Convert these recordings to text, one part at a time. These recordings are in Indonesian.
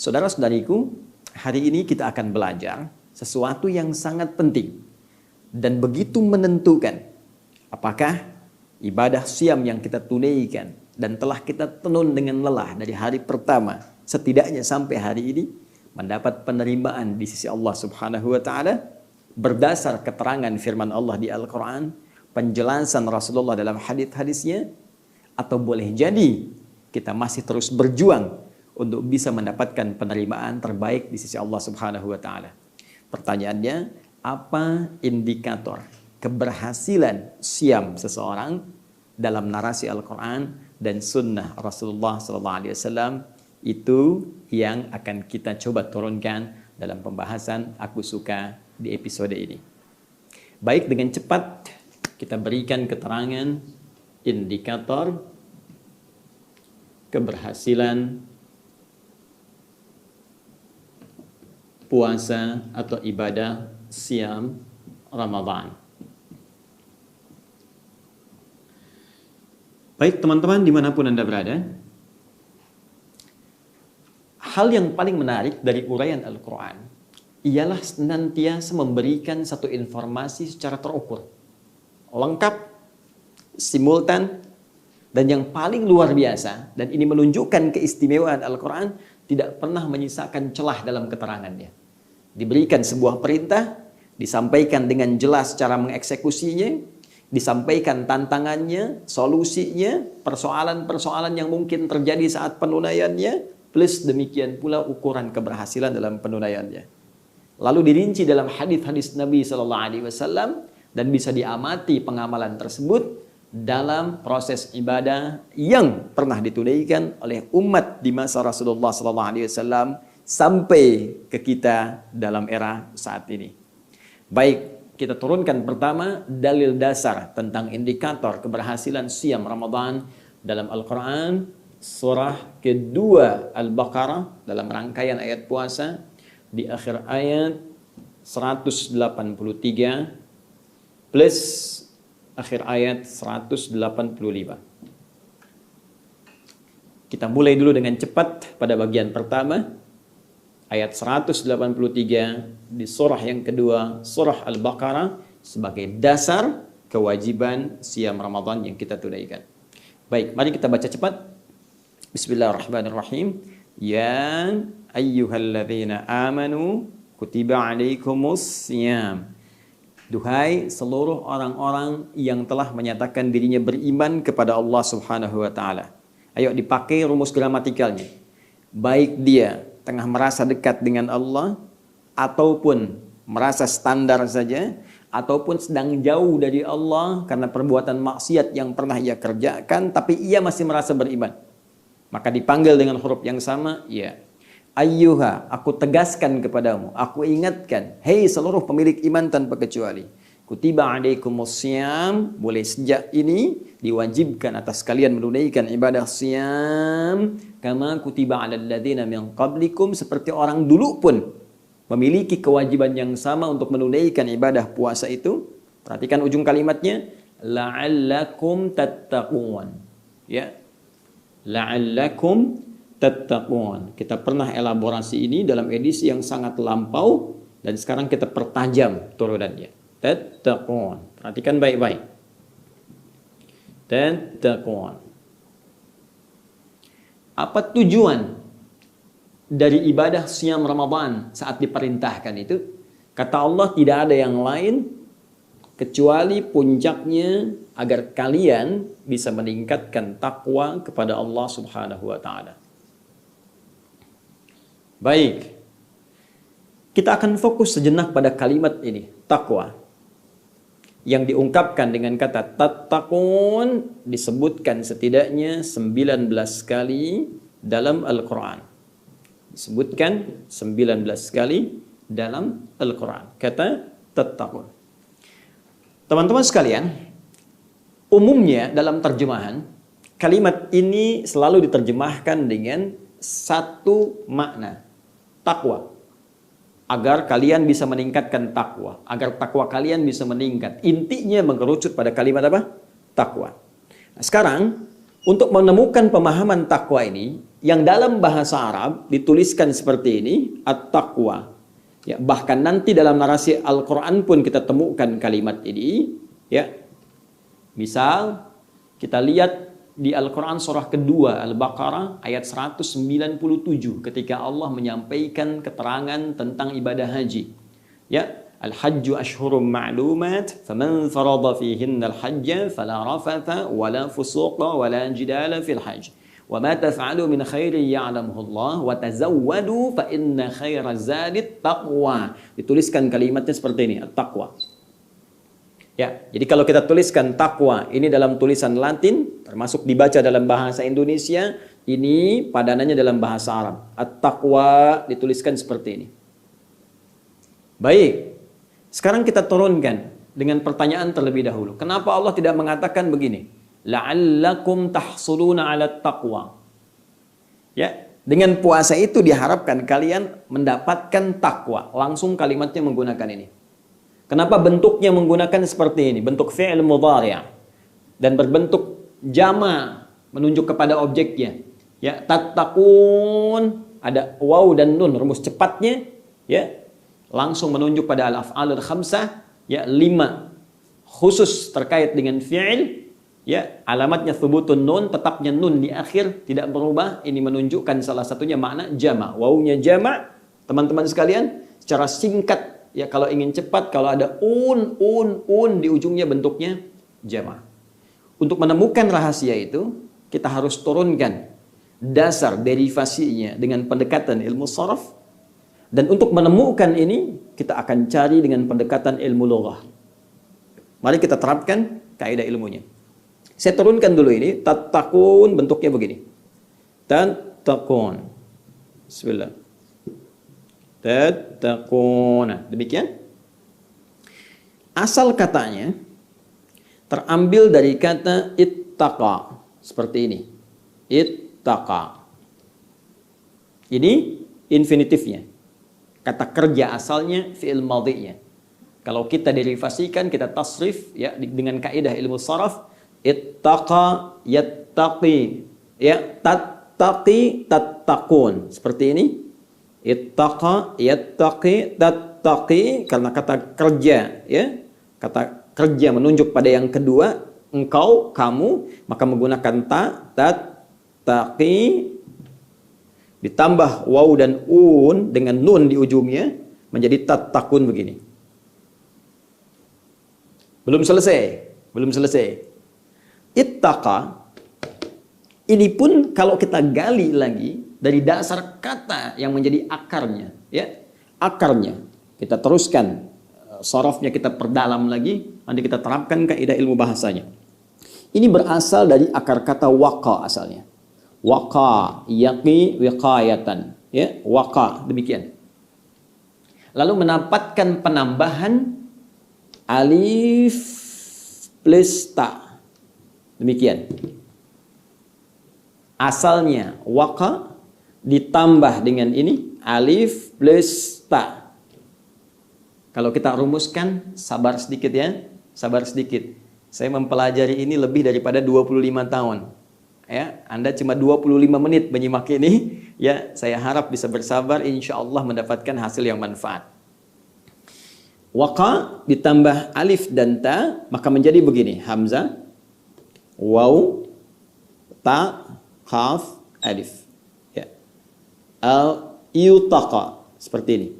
Saudara-saudariku, hari ini kita akan belajar sesuatu yang sangat penting dan begitu menentukan apakah ibadah siam yang kita tunaikan dan telah kita tenun dengan lelah dari hari pertama setidaknya sampai hari ini mendapat penerimaan di sisi Allah Subhanahu wa taala berdasar keterangan firman Allah di Al-Qur'an, penjelasan Rasulullah dalam hadis-hadisnya, atau boleh jadi kita masih terus berjuang untuk bisa mendapatkan penerimaan terbaik di sisi Allah Subhanahu wa taala. Pertanyaannya, apa indikator keberhasilan siam seseorang dalam narasi Al-Qur'an dan sunnah Rasulullah SAW? Itu yang akan kita coba turunkan dalam pembahasan Aku Suka di episode ini. Baik, dengan cepat kita berikan keterangan indikator keberhasilan puasa atau ibadah siam Ramadan. Baik teman-teman, dimanapun Anda berada, hal yang paling menarik dari uraian Al-Quran ialah senantiasa memberikan satu informasi secara terukur, lengkap, simultan, dan yang paling luar biasa, dan ini menunjukkan keistimewaan Al-Quran, tidak pernah menyisakan celah dalam keterangannya. Diberikan sebuah perintah, disampaikan dengan jelas cara mengeksekusinya, disampaikan tantangannya, solusinya, persoalan-persoalan yang mungkin terjadi saat penunaiannya, plus demikian pula ukuran keberhasilan dalam penunaiannya. Lalu dirinci dalam hadis-hadis Nabi SAW dan bisa diamati pengamalan tersebut dalam proses ibadah yang pernah ditunaikan oleh umat di masa Rasulullah SAW sampai ke kita dalam era saat ini. Baik, kita turunkan pertama dalil dasar tentang indikator keberhasilan siam Ramadan dalam Al-Quran, surah kedua Al-Baqarah dalam rangkaian ayat puasa di akhir ayat 183 plus akhir ayat 185. Kita mulai dulu dengan cepat pada bagian pertama, ayat 183 di surah yang kedua, surah Al-Baqarah, sebagai dasar kewajiban siam Ramadan yang kita tunaikan. Baik, mari kita baca cepat. Bismillahirrahmanirrahim. Ya ayyuhalladzina amanu kutiba alaikumus siyam. Duhai seluruh orang-orang yang telah menyatakan dirinya beriman kepada Allah Subhanahu wa taala. Ayo dipakai rumus gramatikalnya. Baik dia tengah merasa dekat dengan Allah ataupun merasa standar saja ataupun sedang jauh dari Allah karena perbuatan maksiat yang pernah ia kerjakan tapi ia masih merasa beriman. Maka dipanggil dengan huruf yang sama, ya. Ayyuha, aku tegaskan kepadamu, aku ingatkan, hei seluruh pemilik iman tanpa kecuali. Kutiba alaikumus siyam, mulai sejak ini diwajibkan atas kalian menunaikan ibadah siyam kama kutiba alal ladzina min qablikum, seperti orang dulu pun memiliki kewajiban yang sama untuk menunaikan ibadah puasa itu. Perhatikan ujung kalimatnya, la'allakum tattaqun. Ya. La'allakum tattaqun. Kita pernah elaborasi ini dalam edisi yang sangat lampau dan sekarang kita pertajam turunannya. Tattaqun. Perhatikan baik-baik. Tattaqun. Apa tujuan dari ibadah siam Ramadan saat diperintahkan itu? Kata Allah, tidak ada yang lain kecuali puncaknya agar kalian bisa meningkatkan takwa kepada Allah Subhanahu wa taala. Baik, kita akan fokus sejenak pada kalimat ini, takwa, yang diungkapkan dengan kata tattaqun, disebutkan setidaknya 19 kali dalam Al-Quran. Disebutkan 19 kali dalam Al-Quran, kata tattaqun. Teman-teman sekalian, umumnya dalam terjemahan, kalimat ini selalu diterjemahkan dengan satu makna, takwa. Agar kalian bisa meningkatkan takwa, agar takwa kalian bisa meningkat. Intinya mengerucut pada kalimat apa? Takwa. Nah, sekarang Untuk menemukan pemahaman takwa ini, yang dalam bahasa Arab dituliskan seperti ini, at-taqwa. Ya, bahkan nanti dalam narasi Al-Quran pun kita temukan kalimat ini. Ya, misal kita lihat di Al-Quran surah kedua Al-Baqarah ayat 197 ketika Allah menyampaikan keterangan tentang ibadah haji. Ya, Al-Hajju ashhurum ma'lumat faman farada fihinna al-hajja fala rafatha wala fusuqa wala jidala fil hajj wa ma taf'alu min khairin ya'lamuhu Allah wa tazawwadu fa inna khairaz zadit taqwa. Dituliskan kalimatnya seperti ini, at-taqwa. Ya, jadi kalau kita tuliskan takwa ini dalam tulisan Latin, termasuk dibaca dalam bahasa Indonesia, ini padanannya dalam bahasa Arab. At-taqwa dituliskan seperti ini. Baik, sekarang kita turunkan dengan pertanyaan terlebih dahulu. Kenapa Allah tidak mengatakan begini? La'allakum tahsuluna 'ala taqwa. Ya, dengan puasa itu diharapkan kalian mendapatkan takwa. Langsung kalimatnya menggunakan ini. Kenapa bentuknya menggunakan seperti ini? Bentuk fi'il mudhari' dan berbentuk jama' menunjuk kepada objeknya. Ya, tattaqun, ada waw dan nun rumus cepatnya, ya. Langsung menunjuk pada al-af'alul khamsah, ya, 5 khusus terkait dengan fi'il, ya, alamatnya thubutun nun, tetapnya nun di akhir tidak berubah. Ini menunjukkan salah satunya makna jama'. Wawnya jama', teman-teman sekalian, secara singkat. Ya, kalau ingin cepat, kalau ada un di ujungnya bentuknya jama'. Untuk menemukan rahasia itu, kita harus turunkan dasar derivasinya dengan pendekatan ilmu sharaf. Dan untuk menemukan ini, kita akan cari dengan pendekatan ilmu lughah. Mari kita terapkan kaidah ilmunya. Saya turunkan dulu ini, tattaqun bentuknya begini. Tattaqun. Bismillah. Tattaquna. Demikian. Asal katanya terambil dari kata ittaqa. Seperti ini. Ittaqa. Ini infinitifnya. Kata kerja asalnya fi'il madhi'nya. Kalau kita derivasikan, kita tasrif ya dengan kaidah ilmu sharaf, ittaqa yattaqi. Ya, tattaqi tattaqun. Seperti ini. Ittaqa yattaqi tattaqi, karena kata kerja, ya, kata kerja menunjuk pada yang kedua, engkau, kamu, maka menggunakan tattaqi ditambah waw dan un dengan nun di ujungnya menjadi tattaqun begini. Belum selesai. Ittaqa ini pun kalau kita gali lagi dari dasar kata yang menjadi akarnya, ya. Akarnya kita teruskan, sharafnya kita perdalam lagi, nanti kita terapkan kaidah ilmu bahasanya. Ini berasal dari akar kata waqa asalnya. Waqa yaqi wiqayatan, ya, waqa demikian. Lalu mendapatkan penambahan alif plus ta. Demikian. Asalnya waqa ditambah dengan ini alif plus ta. Kalau kita rumuskan, sabar sedikit ya, sabar sedikit. Saya mempelajari ini lebih daripada 25 tahun. Ya, Anda cuma 25 menit menyimak ini, ya, saya harap bisa bersabar, insya Allah mendapatkan hasil yang manfaat. Waqa ditambah alif dan ta, maka menjadi begini, hamzah, waw, ta, qaf, alif. Ya. Yutaqa, seperti ini.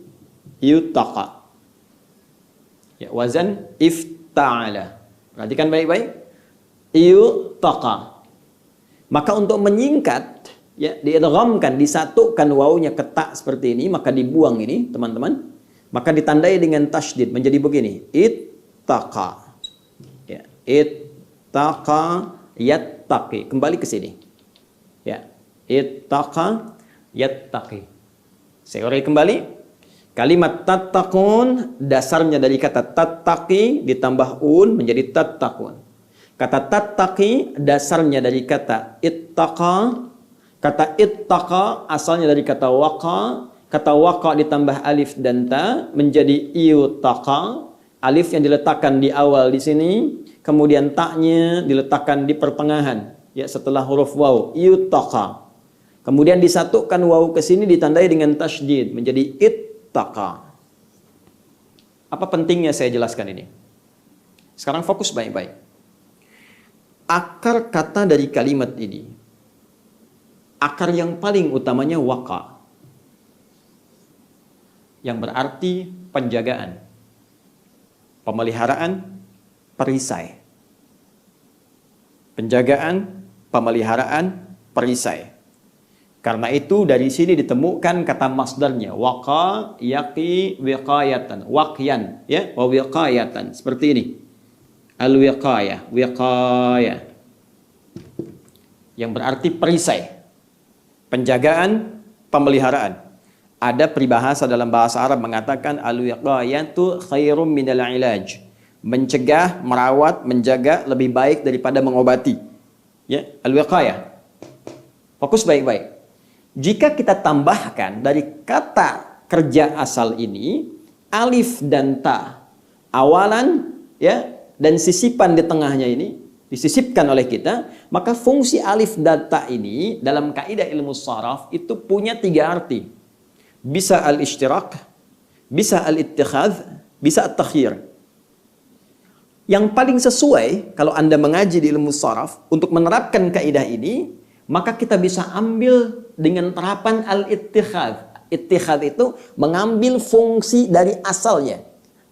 Yutaqa. Ya, wazan ifta'ala. Perhatikan baik-baik. Yutaqa. Maka untuk menyingkat, ya, diidghamkan, disatukan wawunya ke ta seperti ini, maka dibuang ini, teman-teman. Maka ditandai dengan tasydid menjadi begini. Ittaqa. Ya, ittaqa yattaqi. Kembali ke sini. Ya. Ittaqa yattaqi. Saya urai kembali. Kalimat tattaqun dasarnya dari kata tattaqi ditambah un menjadi tattaqun. Kata tattaqi dasarnya dari kata ittaqa. Kata ittaqa asalnya dari kata waqa. Kata waqa ditambah alif dan ta menjadi iutaqa. Alif yang diletakkan di awal di sini, kemudian taknya diletakkan di pertengahan, Ya, setelah huruf waw, yuttaqa. Kemudian disatukan waw ke sini ditandai dengan tasydid menjadi ittaqa. Apa pentingnya saya jelaskan ini? Sekarang fokus baik-baik. Akar kata dari kalimat ini, akar yang paling utamanya waqa, yang berarti penjagaan, pemeliharaan, perisai. Penjagaan, pemeliharaan, perisai. Karena itu dari sini ditemukan kata masdarnya waqa yaqi wiqayatan, waqyan ya, wa wiqayatan, seperti ini. Al-wiqayah, wiqayah. Yang berarti perisai. Penjagaan, pemeliharaan. Ada peribahasa dalam bahasa Arab mengatakan al-wiqayatu khairum minal ilaj. Mencegah, merawat, menjaga lebih baik daripada mengobati. Ya, al-wiqayah. Fokus baik-baik. Jika kita tambahkan dari kata kerja asal ini alif dan ta awalan ya dan sisipan di tengahnya ini disisipkan oleh kita, maka fungsi alif dan ta ini dalam kaidah ilmu sharaf itu punya 3 arti. Bisa al-ishtirak, bisa al-ittikhadz, bisa at-takhyir. Yang paling sesuai kalau Anda mengaji di ilmu sharaf untuk menerapkan kaidah ini, maka kita bisa ambil dengan terapan al-ittikhadz. Ittikhadz itu mengambil fungsi dari asalnya.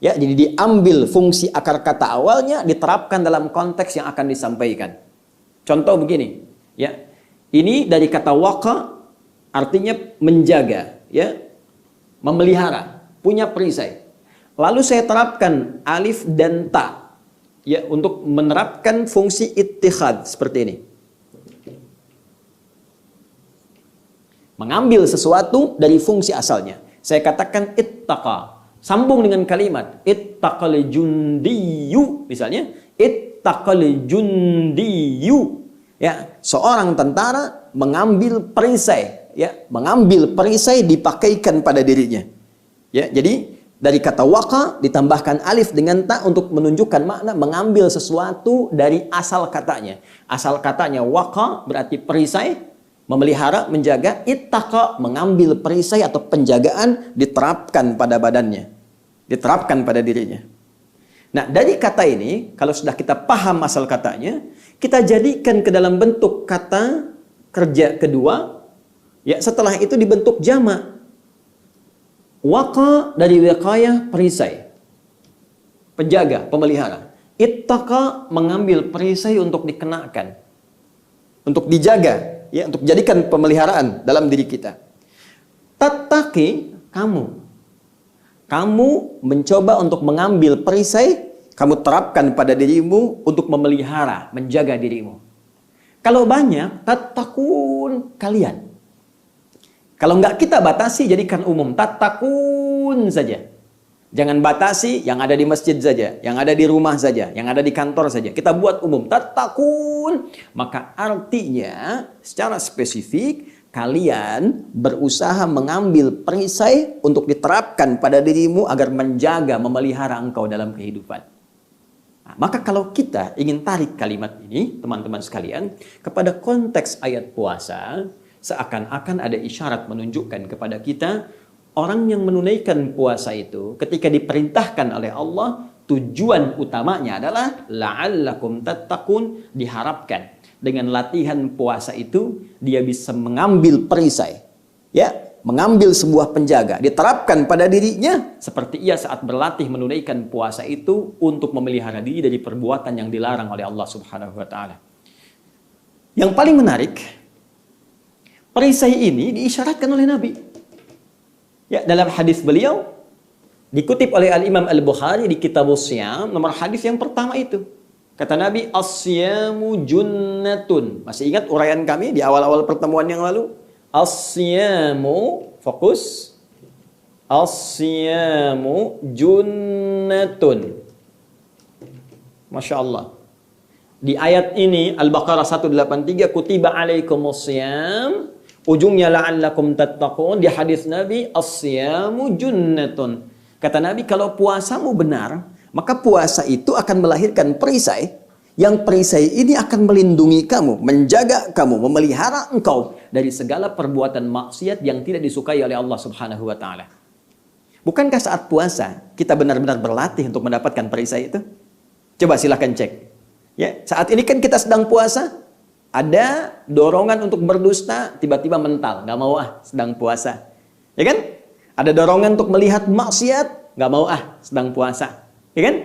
Ya, jadi diambil fungsi akar kata awalnya diterapkan dalam konteks yang akan disampaikan. Contoh begini, ya. Ini dari kata waqa artinya menjaga, ya. Memelihara, punya perisai. Lalu saya terapkan alif dan ta ya untuk menerapkan fungsi ittikhadz seperti ini. Mengambil sesuatu dari fungsi asalnya. Saya katakan ittaqa. Sambung dengan kalimat ittaqal jundiyu. Misalnya, ittaqal jundiyu. Ya, seorang tentara mengambil perisai. Ya, mengambil perisai dipakaikan pada dirinya. Ya, jadi dari kata waqa ditambahkan alif dengan ta untuk menunjukkan makna mengambil sesuatu dari asal katanya. Asal katanya waqa berarti perisai. Memelihara, menjaga, ittaqa, mengambil perisai atau penjagaan diterapkan pada badannya. Diterapkan pada dirinya. Nah, dari kata ini, kalau sudah kita paham asal katanya, kita jadikan ke dalam bentuk kata kerja kedua, ya setelah itu dibentuk jamak. Waqa dari wiqayah, perisai. Penjaga, pemelihara. Ittaqa, mengambil perisai untuk dikenakan. Untuk dijaga. Ya, untuk jadikan pemeliharaan dalam diri kita. Tattaqi, kamu mencoba untuk mengambil perisai, kamu terapkan pada dirimu untuk memelihara, menjaga dirimu. Kalau banyak, tattaqun, kalian. Kalau enggak kita batasi, jadikan umum, tattaqun saja. Jangan batasi yang ada di masjid saja, yang ada di rumah saja, yang ada di kantor saja. Kita buat umum, tattaqun. Maka artinya secara spesifik kalian berusaha mengambil perisai untuk diterapkan pada dirimu agar menjaga, memelihara engkau dalam kehidupan. Nah, maka kalau kita ingin tarik kalimat ini, teman-teman sekalian, kepada konteks ayat puasa, seakan-akan ada isyarat menunjukkan kepada kita orang yang menunaikan puasa itu ketika diperintahkan oleh Allah, tujuan utamanya adalah la'allakum tattaqun, diharapkan dengan latihan puasa itu dia bisa mengambil perisai, ya, mengambil sebuah penjaga, diterapkan pada dirinya seperti ia saat berlatih menunaikan puasa itu untuk memelihara diri dari perbuatan yang dilarang oleh Allah Subhanahu wa taala. Yang paling menarik, perisai ini diisyaratkan oleh Nabi. Ya, dalam hadis beliau dikutip oleh Al-Imam Al-Bukhari di Kitabus Shiyam, nomor hadis yang pertama itu. Kata Nabi, as-siyamu junnatun. Masih ingat uraian kami di awal-awal pertemuan yang lalu? As-siyamu, fokus. As-siyamu junnatun. Masya Allah. Di ayat ini, Al-Baqarah 183, kutiba alaikumus siyam. Ujungnya la'allakum tattaqun. Di hadis Nabi, as-siyamu junnatun. Kata Nabi, kalau puasamu benar, maka puasa itu akan melahirkan perisai Yang perisai ini akan melindungi kamu, menjaga kamu, memelihara engkau dari segala perbuatan maksiat yang tidak disukai oleh Allah Subhanahu wa taala. Bukankah saat puasa kita benar-benar berlatih untuk mendapatkan perisai itu? Coba silahkan cek. Ya, saat ini kan kita sedang puasa, ada dorongan untuk berdusta, tiba-tiba mental, nggak mau sedang puasa. Ya kan? Ada dorongan untuk melihat maksiat, nggak mau sedang puasa. Ya kan?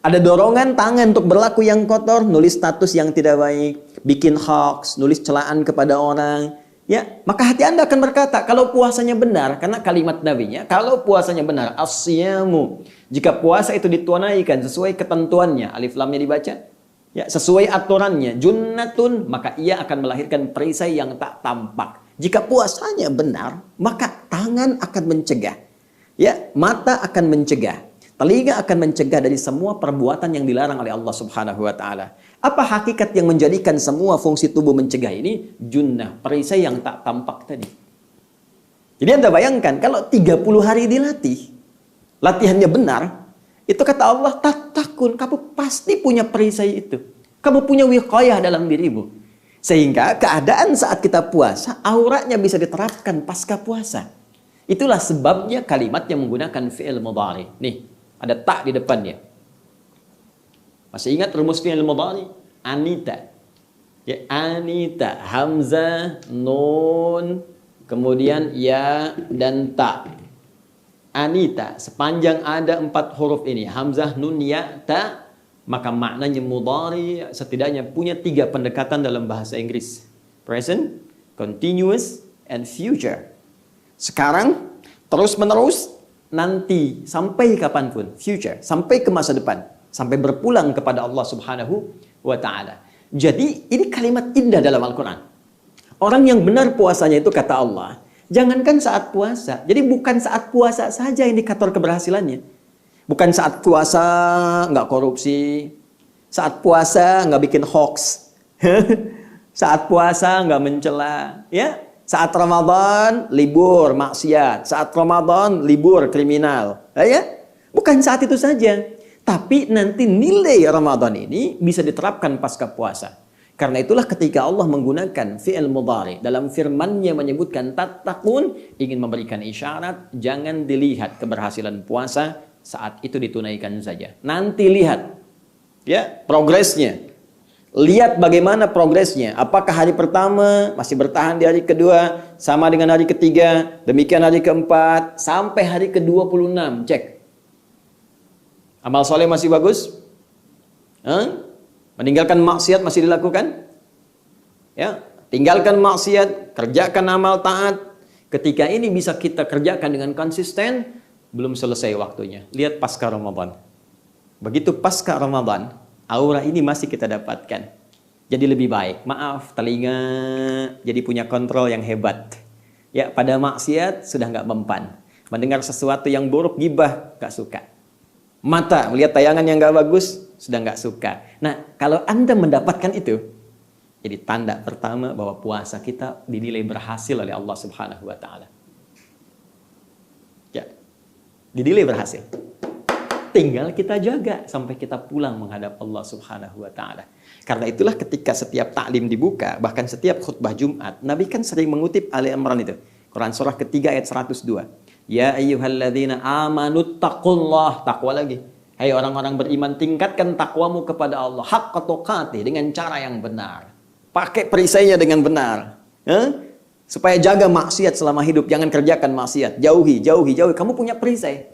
Ada dorongan tangan untuk berlaku yang kotor, nulis status yang tidak baik, bikin hoax, nulis celaan kepada orang. Ya, maka hati Anda akan berkata, kalau puasanya benar, karena kalimat Nabi-nya, kalau puasanya benar, as-siyamu. Jika puasa itu ditunaikan sesuai ketentuannya, alif lamnya dibaca, ya, sesuai aturannya, junnatun, maka ia akan melahirkan perisai yang tak tampak. Jika puasanya benar, maka tangan akan mencegah. Ya, mata akan mencegah. Telinga akan mencegah dari semua perbuatan yang dilarang oleh Allah Subhanahu wa taala. Apa hakikat yang menjadikan semua fungsi tubuh mencegah ini? Junnah, perisai yang tak tampak tadi. Jadi Anda bayangkan kalau 30 hari dilatih, latihannya benar, itu kata Allah, takun, kamu pasti punya perisai itu. Kamu punya wiqayah dalam dirimu. Sehingga keadaan saat kita puasa, auranya bisa diterapkan pasca puasa. Itulah sebabnya kalimat yang menggunakan fi'il mudhari. Nih, ada tak di depannya. Masih ingat rumus fi'il mudhari? Anita. Ya, anita, hamzah, nun, kemudian ya dan ta. Anita, sepanjang ada 4 huruf ini, hamzah, nun, ya, ta, maka maknanya mudhari setidaknya punya 3 pendekatan dalam bahasa Inggris. Present, continuous, and future. Sekarang, terus menerus, nanti, sampai kapanpun, future, sampai ke masa depan, sampai berpulang kepada Allah Subhanahu wa ta'ala. Jadi, ini kalimat indah dalam Al-Quran. Orang yang benar puasanya itu kata Allah, jangankan saat puasa, jadi bukan saat puasa saja indikator keberhasilannya. Bukan saat puasa nggak korupsi, saat puasa nggak bikin hoax, saat puasa nggak mencela, ya. Saat Ramadan libur maksiat, saat Ramadan libur kriminal, ya. Bukan saat itu saja, tapi nanti nilai Ramadan ini bisa diterapkan pasca puasa. Karena itulah ketika Allah menggunakan fi'il mudhari dalam firman-Nya menyebutkan tattaqun, ingin memberikan isyarat jangan dilihat keberhasilan puasa saat itu ditunaikan saja. Nanti lihat ya progresnya. Lihat bagaimana progresnya. Apakah hari pertama masih bertahan di hari kedua sama dengan hari ketiga, demikian hari keempat sampai hari ke-26. Cek. Amal soleh masih bagus? Meninggalkan maksiat masih dilakukan? Ya, tinggalkan maksiat, kerjakan amal taat. Ketika ini bisa kita kerjakan dengan konsisten, belum selesai waktunya. Lihat pasca Ramadan. Begitu pasca Ramadan, aura ini masih kita dapatkan. Jadi lebih baik. Maaf, telinga jadi punya kontrol yang hebat. Ya, pada maksiat sudah nggak mempan. Mendengar sesuatu yang buruk, gibah, nggak suka. Mata melihat tayangan yang nggak bagus, sudah nggak suka. Nah, kalau Anda mendapatkan itu, jadi tanda pertama bahwa puasa kita dinilai berhasil oleh Allah Subhanahu wa taala. Ya. Dinilai berhasil. Tinggal kita jaga sampai kita pulang menghadap Allah Subhanahu wa taala. Karena itulah ketika setiap taklim dibuka, bahkan setiap khutbah Jumat, Nabi kan sering mengutip Ali Imran itu. Quran surah ketiga ayat 102. Ya ayyuhalladzina amanu taqullah, takwa lagi. Hai orang-orang beriman, tingkatkan takwamu kepada Allah haqqa tuqatih, dengan cara yang benar. Pakai perisainya dengan benar. Supaya jaga maksiat selama hidup, jangan kerjakan maksiat. Jauhi. Kamu punya perisai.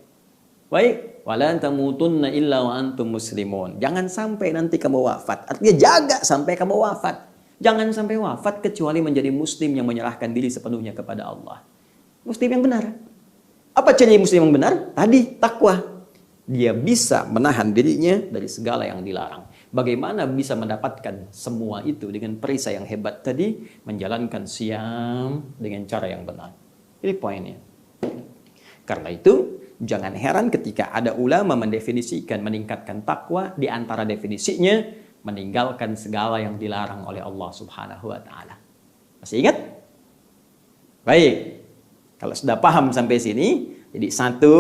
Baik, wala tamutunna illa wa antum muslimun. Jangan sampai nanti kamu wafat. Artinya jaga sampai kamu wafat. Jangan sampai wafat kecuali menjadi muslim yang menyerahkan diri sepenuhnya kepada Allah. Muslim yang benar. Apa ciri muslim yang benar? Tadi takwa. Dia bisa menahan dirinya dari segala yang dilarang. Bagaimana bisa mendapatkan semua itu dengan perisai yang hebat tadi? Menjalankan siam dengan cara yang benar. Ini poinnya. Karena itu, jangan heran ketika ada ulama mendefinisikan meningkatkan takwa, di antara definisinya meninggalkan segala yang dilarang oleh Allah Subhanahu wa taala. Masih ingat? Baik. Kalau sudah paham sampai sini, jadi satu,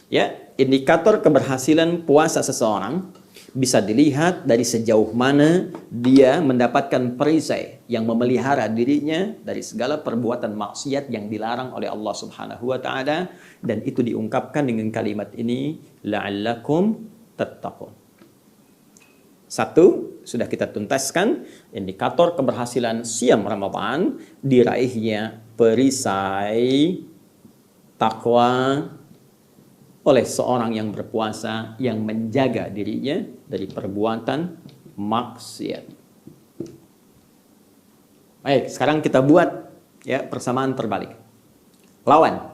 ya, indikator keberhasilan puasa seseorang bisa dilihat dari sejauh mana dia mendapatkan perisai yang memelihara dirinya dari segala perbuatan maksiat yang dilarang oleh Allah Subhanahu wa taala, dan itu diungkapkan dengan kalimat ini, la'allakum tattaqun. Satu, sudah kita tuntaskan indikator keberhasilan siam Ramadan, diraihnya perisai takwa oleh seorang yang berpuasa yang menjaga dirinya dari perbuatan maksiat. Baik, sekarang kita buat ya persamaan terbalik. Lawan.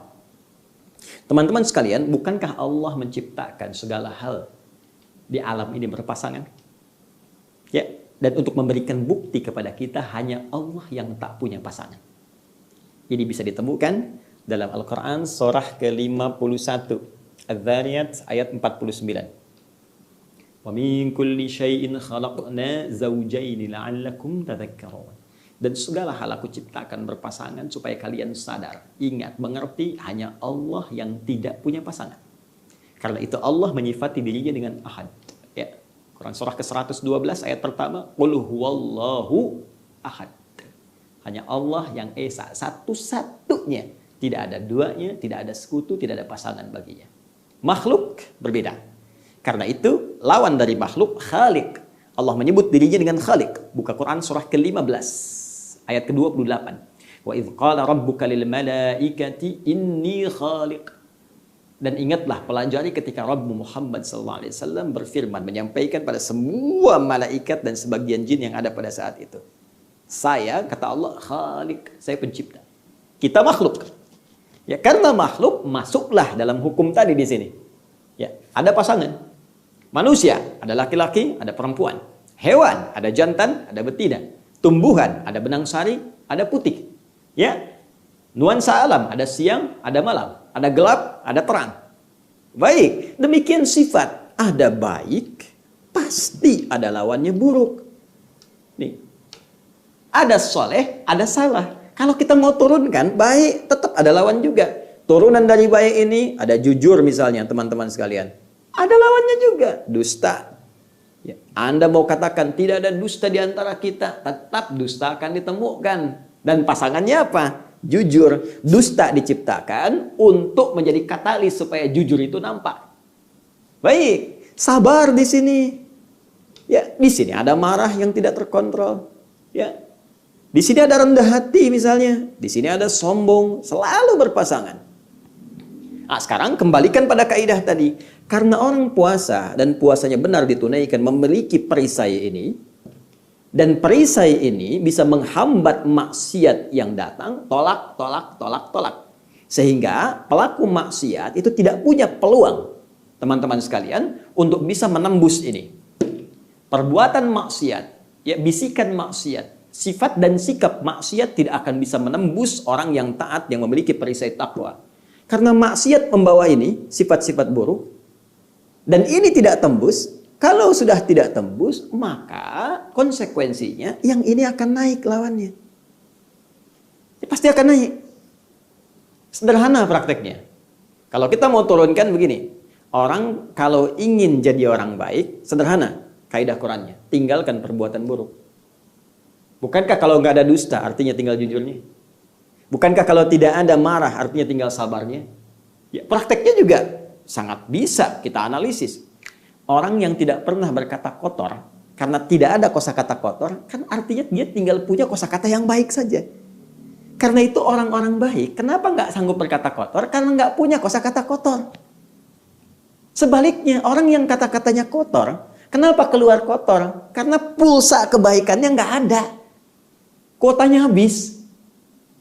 Teman-teman sekalian, bukankah Allah menciptakan segala hal di alam ini berpasangan? Ya, dan untuk memberikan bukti kepada kita hanya Allah yang tak punya pasangan. Ini bisa ditemukan dalam Al-Quran surah ke-51. Adz-Dzariyat ayat 49. Wa min kulli syai'in khalaqna zawjayn la'allakum tadhakkarun. Dan segala hal aku ciptakan berpasangan supaya kalian sadar, ingat, mengerti hanya Allah yang tidak punya pasangan. Karena itu Allah menyifati dirinya dengan ahad. Ya. Quran surah ke-112 ayat pertama, qul huwallahu ahad. Hanya Allah yang esa, satu-satunya, tidak ada duanya, tidak ada sekutu, tidak ada pasangan baginya. Makhluk berbeda. Karena itu lawan dari makhluk, Khaliq. Allah menyebut dirinya dengan Khaliq. Buka Quran surah ke-15 ayat ke-28. Wa idz qala rabbuka lil malaikati inni khaliq. Dan ingatlah, pelajari ketika Rabbmu Muhammad SAW berfirman, menyampaikan pada semua malaikat dan sebagian jin yang ada pada saat itu. Saya, kata Allah, Khaliq, saya pencipta. Kita makhluk. Ya, karena makhluk, masuklah dalam hukum tadi di sini. Ya, ada pasangan. Manusia, ada laki-laki, ada perempuan. Hewan, ada jantan, ada betina. Tumbuhan, ada benang sari, ada putih. Ya, nuansa alam, ada siang, ada malam. Ada gelap, ada terang. Baik, demikian sifat. Ada baik, pasti ada lawannya buruk. Nih, ada soleh, ada salah. Kalau kita mau turunkan baik, tetap ada lawan juga. Turunan dari baik ini ada jujur misalnya, teman-teman sekalian. Ada lawannya juga, dusta. Ya, Anda mau katakan tidak ada dusta di antara kita, tetap dusta akan ditemukan. Dan pasangannya apa? Jujur. Dusta diciptakan untuk menjadi katalis supaya jujur itu nampak. Baik, sabar di sini. Ya, di sini ada marah yang tidak terkontrol. Ya. Di sini ada rendah hati misalnya, di sini ada sombong, selalu berpasangan. Nah, sekarang kembalikan pada kaidah tadi. Karena orang puasa dan puasanya benar ditunaikan memiliki perisai ini, dan perisai ini bisa menghambat maksiat yang datang, tolak, tolak, tolak, tolak. Sehingga pelaku maksiat itu tidak punya peluang, teman-teman sekalian, untuk bisa menembus ini. Perbuatan maksiat, ya bisikan maksiat, sifat dan sikap maksiat tidak akan bisa menembus orang yang taat yang memiliki perisai takwa. Karena maksiat membawa ini sifat-sifat buruk. Dan ini tidak tembus. Kalau sudah tidak tembus, maka konsekuensinya yang ini akan naik lawannya. Pasti akan naik. Sederhana prakteknya. Kalau kita mau turunkan begini. Orang kalau ingin jadi orang baik, sederhana kaidah Qurannya. Tinggalkan perbuatan buruk. Bukankah kalau nggak ada dusta artinya tinggal jujurnya? Bukankah kalau tidak ada marah artinya tinggal sabarnya? Ya, prakteknya juga sangat bisa kita analisis. Orang yang tidak pernah berkata kotor karena tidak ada kosakata kotor, kan artinya dia tinggal punya kosakata yang baik saja. Karena itu orang-orang baik, kenapa nggak sanggup berkata kotor? Karena nggak punya kosakata kotor. Sebaliknya, orang yang kata-katanya kotor, kenapa keluar kotor? Karena pulsa kebaikannya nggak ada. Kuotanya habis.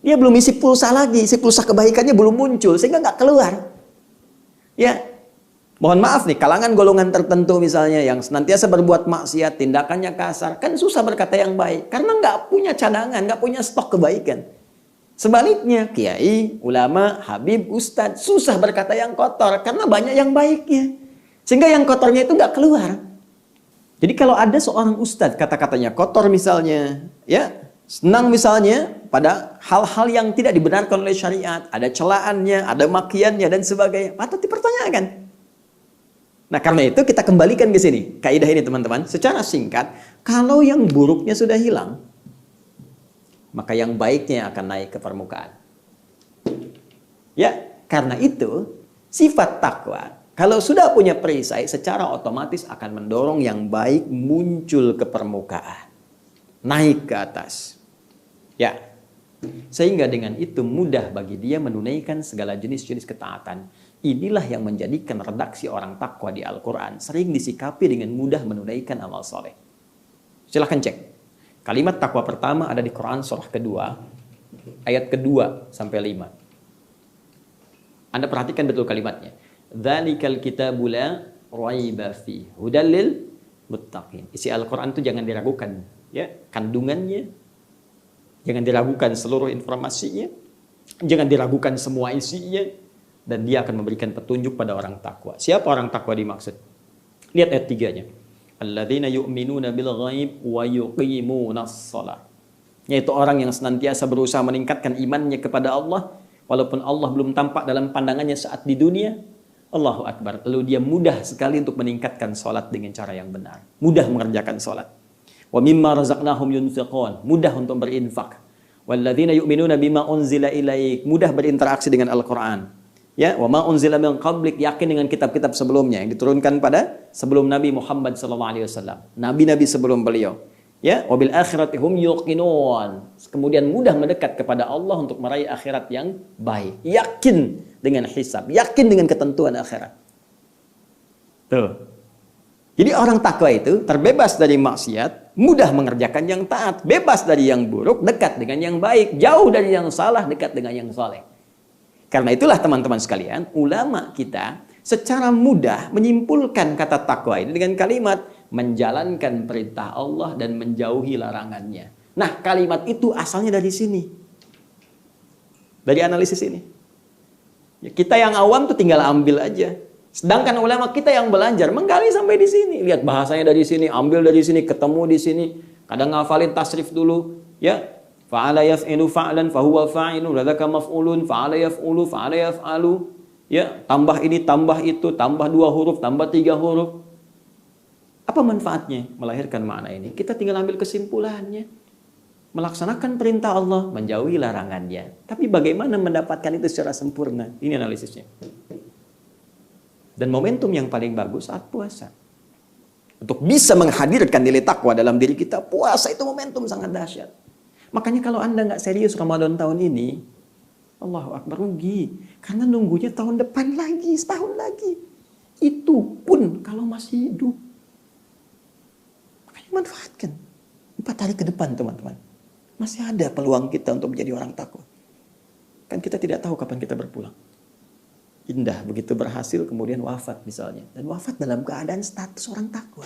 Dia belum isi pulsa lagi, isi pulsa kebaikannya belum muncul, sehingga nggak keluar. Ya, mohon maaf nih, kalangan golongan tertentu misalnya yang senantiasa berbuat maksiat, tindakannya kasar, kan susah berkata yang baik. Karena nggak punya cadangan, nggak punya stok kebaikan. Sebaliknya, kiai, ulama, habib, ustadz, susah berkata yang kotor, karena banyak yang baiknya. Sehingga yang kotornya itu nggak keluar. Jadi kalau ada seorang ustadz kata-katanya kotor misalnya, ya, senang misalnya pada hal-hal yang tidak dibenarkan oleh syariat, ada celaannya, ada makiannya dan sebagainya, patut dipertanyakan. Nah, karena itu kita kembalikan ke sini. Kaidah ini teman-teman, secara singkat, kalau yang buruknya sudah hilang, maka yang baiknya akan naik ke permukaan. Ya, karena itu sifat takwa kalau sudah punya perisai secara otomatis akan mendorong yang baik muncul ke permukaan, naik ke atas. Ya. Sehingga dengan itu mudah bagi dia menunaikan segala jenis-jenis ketaatan. Inilah yang menjadikan redaksi orang takwa di Al-Quran sering disikapi dengan mudah menunaikan amal soleh. Silahkan cek. Kalimat takwa pertama ada di Quran surah kedua, ayat kedua sampai 5. Anda perhatikan betul kalimatnya. Dzalikal kitabu la raiba fihi hudal lil muttaqin. Isi Al-Quran itu jangan diragukan, ya, kandungannya. Jangan diragukan seluruh informasinya, jangan diragukan semua isinya, dan dia akan memberikan petunjuk pada orang takwa. Siapa orang takwa dimaksud? Lihat ayat 3-nya. Alladzina yu'minuna bil ghaib wa yuqimunas shalah. Yaitu orang yang senantiasa berusaha meningkatkan imannya kepada Allah walaupun Allah belum tampak dalam pandangannya saat di dunia. Allahu Akbar. Lalu dia mudah sekali untuk meningkatkan salat dengan cara yang benar. Mudah mengerjakan salat. Wa mimma razaqnahum yunfiqun, mudah untuk berinfak. Walladzina yu'minuna bima unzila ilaik, mudah berinteraksi dengan Al-Qur'an. Ya, wa ma unzila min qablik, yakin dengan kitab-kitab sebelumnya yang diturunkan pada sebelum Nabi Muhammad sallallahu alaihi wasallam. Nabi-nabi sebelum beliau. Ya, wa bil akhirati hum yuqinun. Kemudian mudah mendekat kepada Allah untuk meraih akhirat yang baik. Yakin dengan hisab, yakin dengan ketentuan akhirat. Tuh. Jadi orang takwa itu terbebas dari maksiat, mudah mengerjakan yang taat, bebas dari yang buruk, dekat dengan yang baik, jauh dari yang salah, dekat dengan yang saleh. Karena itulah teman-teman sekalian, ulama kita secara mudah menyimpulkan kata takwa ini dengan kalimat menjalankan perintah Allah dan menjauhi larangannya. Nah, kalimat itu asalnya dari sini. Dari analisis ini. Ya, kita yang awam tuh tinggal ambil aja. Sedangkan ulama kita yang belajar menggali sampai di sini. Lihat bahasanya dari sini, ambil dari sini, ketemu di sini. Kadang ngafalin tasrif dulu, ya. Fa'ala yaf'ilu fa'lan fahuwa fa'ilu, ladzaka maf'ulun, fa'ala yaf'ulu, fa'ala yaf'alu. Ya, tambah ini, tambah itu, tambah 2 huruf, tambah 3 huruf. Apa manfaatnya melahirkan makna ini? Kita tinggal ambil kesimpulannya. Melaksanakan perintah Allah, menjauhi larangannya. Tapi bagaimana mendapatkan itu secara sempurna? Ini analisisnya. Dan momentum yang paling bagus saat puasa. Untuk bisa menghadirkan nilai takwa dalam diri kita, puasa itu momentum sangat dahsyat. Makanya kalau Anda nggak serius Ramadan tahun ini, Allahu Akbar, rugi. Karena nunggunya tahun depan lagi, setahun lagi. Itu pun kalau masih hidup. Makanya manfaatkan. 4 hari ke depan teman-teman. Masih ada peluang kita untuk menjadi orang takwa. Kan kita tidak tahu kapan kita berpulang. Indah begitu berhasil kemudian wafat misalnya, dan wafat dalam keadaan status orang takwa.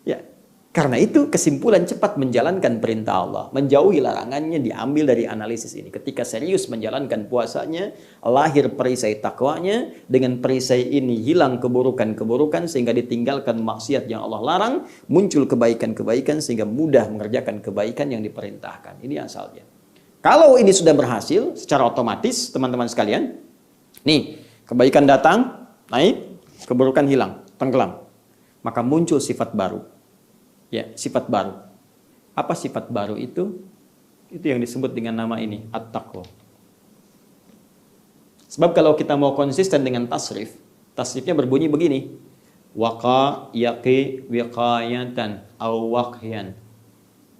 Ya, karena itu kesimpulan cepat menjalankan perintah Allah, menjauhi larangannya diambil dari analisis ini. Ketika serius menjalankan puasanya, lahir perisai takwanya. Dengan perisai ini hilang keburukan-keburukan sehingga ditinggalkan maksiat yang Allah larang, muncul kebaikan-kebaikan sehingga mudah mengerjakan kebaikan yang diperintahkan. Ini asalnya. Kalau ini sudah berhasil secara otomatis teman-teman sekalian, nih, kebaikan datang, naik, keburukan hilang, tenggelam. Maka muncul sifat baru. Ya, sifat baru. Apa sifat baru itu? Itu yang disebut dengan nama ini, at-taqwa. Sebab kalau kita mau konsisten dengan tasrif, tasrifnya berbunyi begini. Waqa, yaqi, wiqayatan, aw waqyan.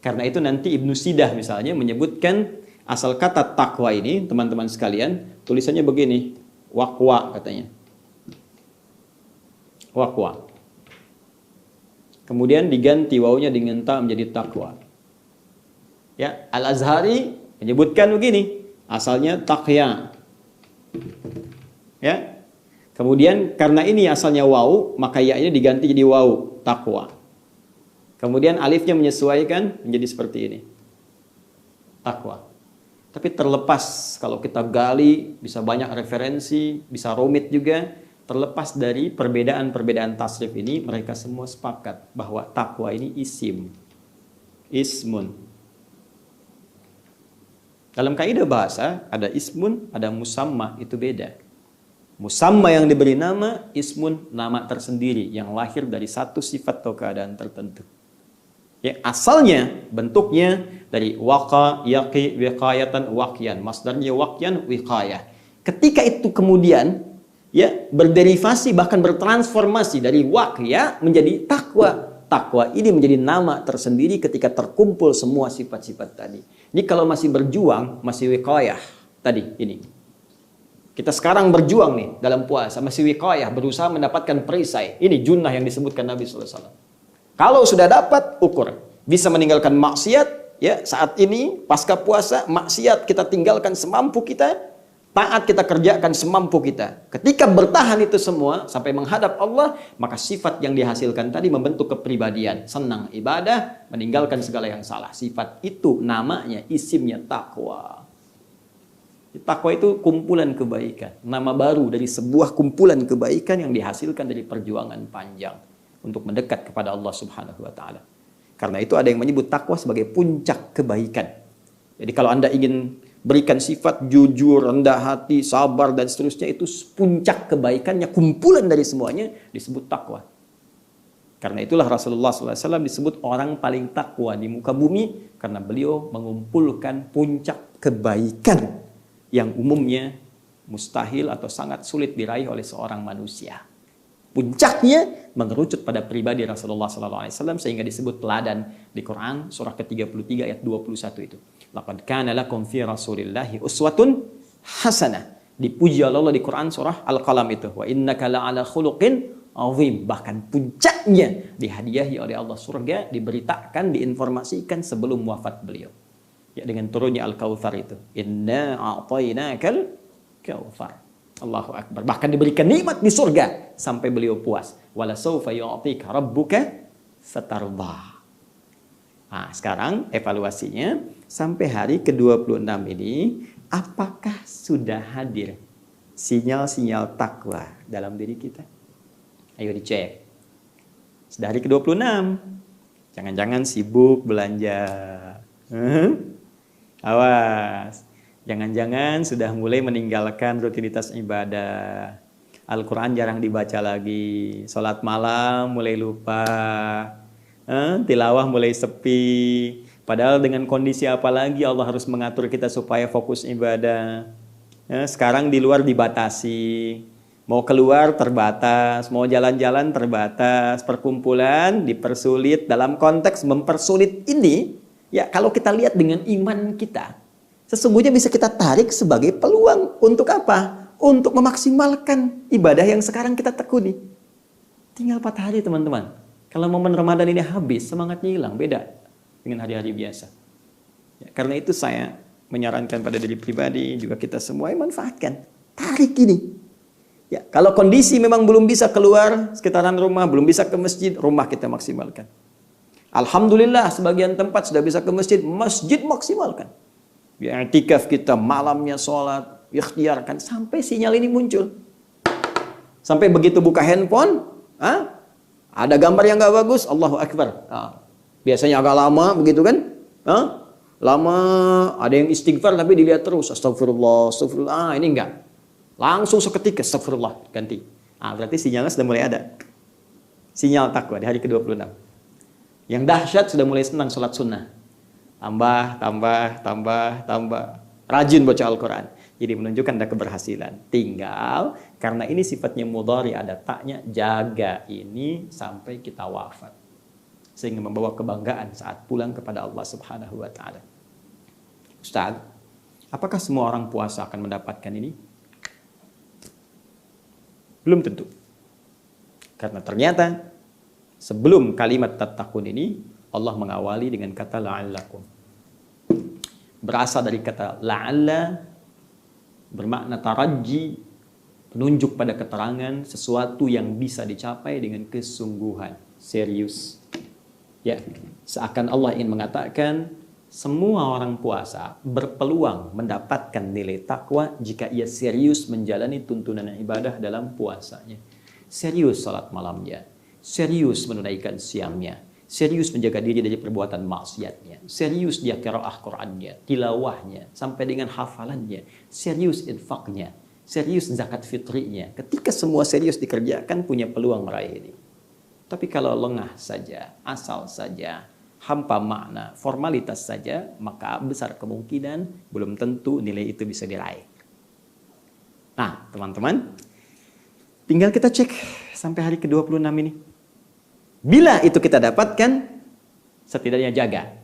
Karena itu nanti Ibnu Sidah misalnya menyebutkan asal kata takwa ini, teman-teman sekalian, tulisannya begini. Waqwa katanya. Waqwa. Kemudian diganti wawunya dengan ta menjadi takwa. Ya, Al-Azhari menyebutkan begini, asalnya taqya. Ya. Kemudian karena ini asalnya waw, maka ya-nya diganti jadi waw, takwa. Kemudian alifnya menyesuaikan menjadi seperti ini. Takwa. Tapi terlepas kalau kita gali, bisa banyak referensi, bisa rumit juga. Terlepas dari perbedaan-perbedaan tasrif ini, mereka semua sepakat bahwa takwa ini isim. Ismun. Dalam kaidah bahasa, ada ismun, ada musamma, itu beda. Musamma yang diberi nama, ismun nama tersendiri yang lahir dari satu sifat atau keadaan tertentu. Ya, asalnya bentuknya dari waqa, yaqi, wiqayatan, waqyan. Masdarnya waqyan, wiqayah. Ketika itu kemudian ya berderivasi bahkan bertransformasi dari waqya menjadi takwa. Takwa ini menjadi nama tersendiri ketika terkumpul semua sifat-sifat tadi. Ini kalau masih berjuang, masih wiqayah tadi ini. Kita sekarang berjuang nih dalam puasa, masih wiqayah, berusaha mendapatkan perisai. Ini junnah yang disebutkan Nabi SAW. Kalau sudah dapat, ukur. Bisa meninggalkan maksiat, ya saat ini pasca puasa, maksiat kita tinggalkan semampu kita, taat kita kerjakan semampu kita. Ketika bertahan itu semua, sampai menghadap Allah, maka sifat yang dihasilkan tadi membentuk kepribadian. Senang ibadah, meninggalkan segala yang salah. Sifat itu namanya, isimnya takwa. Takwa itu kumpulan kebaikan, nama baru dari sebuah kumpulan kebaikan yang dihasilkan dari perjuangan panjang untuk mendekat kepada Allah Subhanahu wa taala. Karena itu ada yang menyebut takwa sebagai puncak kebaikan. Jadi kalau Anda ingin berikan sifat jujur, rendah hati, sabar dan seterusnya, itu puncak kebaikannya, kumpulan dari semuanya disebut takwa. Karena itulah Rasulullah SAW disebut orang paling takwa di muka bumi karena beliau mengumpulkan puncak kebaikan yang umumnya mustahil atau sangat sulit diraih oleh seorang manusia. Puncaknya mengerucut pada pribadi Rasulullah SAW sehingga disebut teladan di Quran surah ke-33 ayat 21 itu. Laqad kana lakum fi Rasulillahi uswatun hasanah. Dipuji Allah di Quran surah Al-Qalam itu. Wa innaka la'ala khuluqin azim. Bahkan puncaknya dihadiahi oleh Allah surga, diberitakan, diinformasikan sebelum wafat beliau. Ya, dengan turunnya Al-Kautsar itu. Inna a'tainakal kautsar. Allahu Akbar. Bahkan diberikan nikmat di surga sampai beliau puas. Wala sawfa yu'tika rabbuka fatardah. Nah, sekarang evaluasinya sampai hari ke-26 ini, apakah sudah hadir sinyal-sinyal takwa dalam diri kita? Ayo dicek. Sudah hari ke-26. Jangan-jangan sibuk belanja. Awas, jangan-jangan sudah mulai meninggalkan rutinitas ibadah. Al-Quran jarang dibaca lagi. Sholat malam mulai lupa. Tilawah mulai sepi. Padahal dengan kondisi apa lagi Allah harus mengatur kita supaya fokus ibadah. Sekarang di luar dibatasi. Mau keluar terbatas. Mau jalan-jalan terbatas. Perkumpulan dipersulit. Dalam konteks mempersulit ini, ya, kalau kita lihat dengan iman kita, sesungguhnya bisa kita tarik sebagai peluang untuk apa? Untuk memaksimalkan ibadah yang sekarang kita tekuni. Tinggal 4 hari teman-teman. Kalau momen Ramadan ini habis, semangatnya hilang, beda dengan hari-hari biasa. Ya, karena itu saya menyarankan pada diri pribadi, juga kita semua, manfaatkan. Tarik ini. Ya, kalau kondisi memang belum bisa keluar sekitaran rumah, belum bisa ke masjid, rumah kita maksimalkan. Alhamdulillah sebagian tempat sudah bisa ke masjid, masjid maksimalkan. I'tikaf kita malamnya sholat, ikhtiarkan sampai sinyal ini muncul. Sampai begitu buka handphone, ada gambar yang nggak bagus, Allahu Akbar. Biasanya agak lama begitu kan? Lama, ada yang istighfar tapi dilihat terus, astagfirullah, astagfirullah. Ini enggak. Langsung seketika, astagfirullah, ganti. Berarti sinyalnya sudah mulai ada. Sinyal takwa di hari ke-26. Yang dahsyat sudah mulai senang sholat sunnah. Tambah. Rajin baca Al-Quran. Jadi menunjukkan ada keberhasilan. Tinggal, karena ini sifatnya mudhari, ada taknya, jaga ini sampai kita wafat. Sehingga membawa kebanggaan saat pulang kepada Allah Subhanahu wa ta'ala. Ustaz, apakah semua orang puasa akan mendapatkan ini? Belum tentu. Karena ternyata sebelum kalimat tattaqun ini, Allah mengawali dengan kata la'allakum. Berasal dari kata la'alla, bermakna taraji, penunjuk pada keterangan sesuatu yang bisa dicapai dengan kesungguhan, serius. Ya, seakan Allah ingin mengatakan semua orang puasa berpeluang mendapatkan nilai takwa jika ia serius menjalani tuntunan ibadah dalam puasanya. Serius salat malamnya, serius menunaikan siamnya, serius menjaga diri dari perbuatan maksiatnya, serius dia qiraah Qur'annya, tilawahnya, sampai dengan hafalannya, serius infaknya, serius zakat fitrinya. Ketika semua serius dikerjakan, punya peluang meraih ini. Tapi kalau lengah saja, asal saja, hampa makna, formalitas saja, maka besar kemungkinan belum tentu nilai itu bisa diraih. Nah, teman-teman, tinggal kita cek sampai hari ke-26 ini. Bila itu kita dapatkan, setidaknya jaga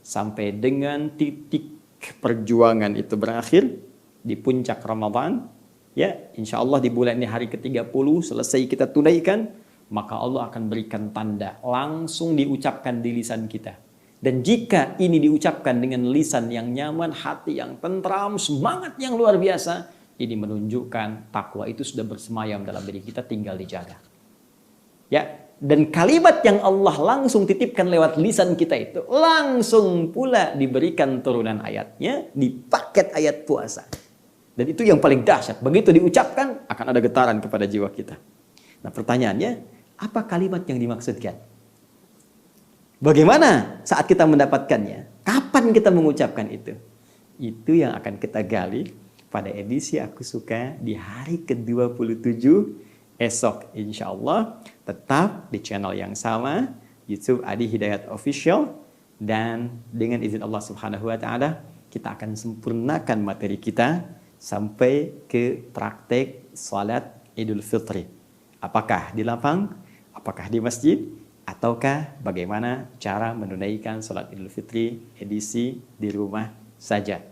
sampai dengan titik perjuangan itu berakhir di puncak Ramadan. Ya, insya Allah di bulan ini hari ke-30 selesai kita tunaikan, maka Allah akan berikan tanda langsung diucapkan di lisan kita. Dan jika ini diucapkan dengan lisan yang nyaman, hati yang tentram, semangat yang luar biasa, ini menunjukkan takwa itu sudah bersemayam dalam diri kita, tinggal dijaga. Ya, dan kalimat yang Allah langsung titipkan lewat lisan kita itu langsung pula diberikan turunan ayatnya di paket ayat puasa. Dan itu yang paling dahsyat. Begitu diucapkan akan ada getaran kepada jiwa kita. Nah, pertanyaannya, apa kalimat yang dimaksudkan? Bagaimana saat kita mendapatkannya? Kapan kita mengucapkan itu? Itu yang akan kita gali pada edisi Aku Suka di hari ke-27 esok, insya Allah. Tetap di channel yang sama, YouTube Adi Hidayat Official. Dan dengan izin Allah Subhanahu wa Ta'ala, kita akan sempurnakan materi kita sampai ke praktek salat Idul Fitri. Apakah di lapang, apakah di masjid, ataukah bagaimana cara menunaikan salat Idul Fitri edisi di rumah saja.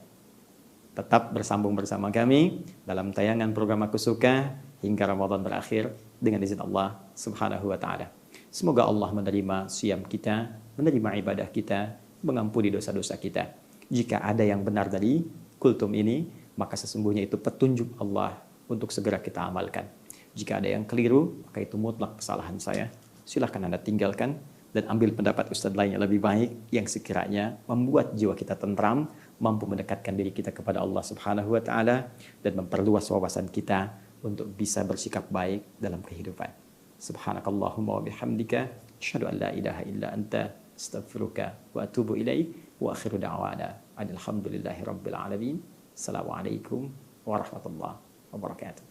Tetap bersambung bersama kami dalam tayangan program Aku Suka hingga Ramadan berakhir dengan izin Allah Subhanahu wa Ta'ala. Semoga Allah menerima siyam kita, menerima ibadah kita, mengampuni dosa-dosa kita. Jika ada yang benar dari kultum ini, maka sesungguhnya itu petunjuk Allah untuk segera kita amalkan. Jika ada yang keliru, maka itu mutlak kesalahan saya. Silahkan Anda tinggalkan dan ambil pendapat ustadz lain yang lebih baik yang sekiranya membuat jiwa kita tentram, mampu mendekatkan diri kita kepada Allah Subhanahu wa Ta'ala dan memperluas wawasan kita untuk bisa bersikap baik dalam kehidupan. Subhanakallahumma wa bihamdika asyhadu an la ilaha illa anta astaghfiruka wa atubu ilaik wa akhiru da'wana alhamdulillahi rabbil alamin. Assalamualaikum warahmatullahi wabarakatuh.